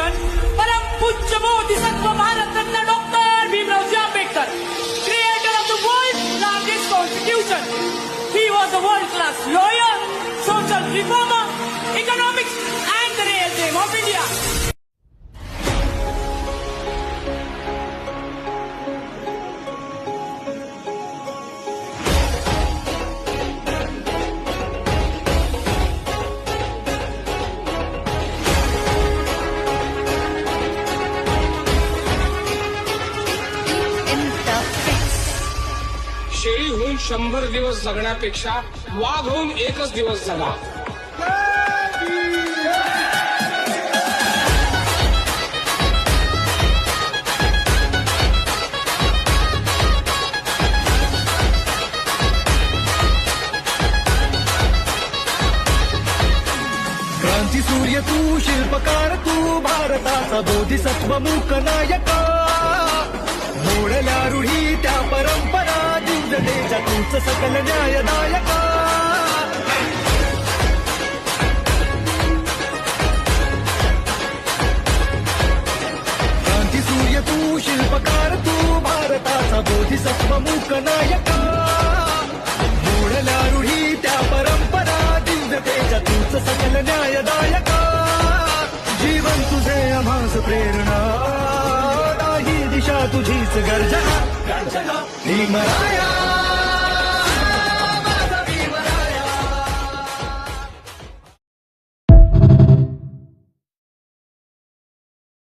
constitution, परम पूज्य Bodhisattva Bharat Ratna doctor Bhimrao Ambedkar, creator of the world's largest constitution. He was a world-class lawyer, social reformer, economics, and the real name of India. शेळी होऊन 100 दिवस जगण्यापेक्षा वाघ होऊन एकच दिवस जगा. क्रांती सूर्य तू, शिल्पकार तू, भारताचा बोधिसत्व मूक नायका. मोडल्या रूढी त्या परंपरा, जिंजतेच्या तूच सकल न्यायदायका. क्रांती सूर्य तू, शिल्पकार तू, भारताचा बोधिसत्व मूक नायका. मोडल्या रूढी त्या परंपरा, जिंजतेच्या तूच सकल न्यायदायका. जीवन तुझे आम्हास प्रेरणा, ही दिशा तुझीच गर्जना. भीमराया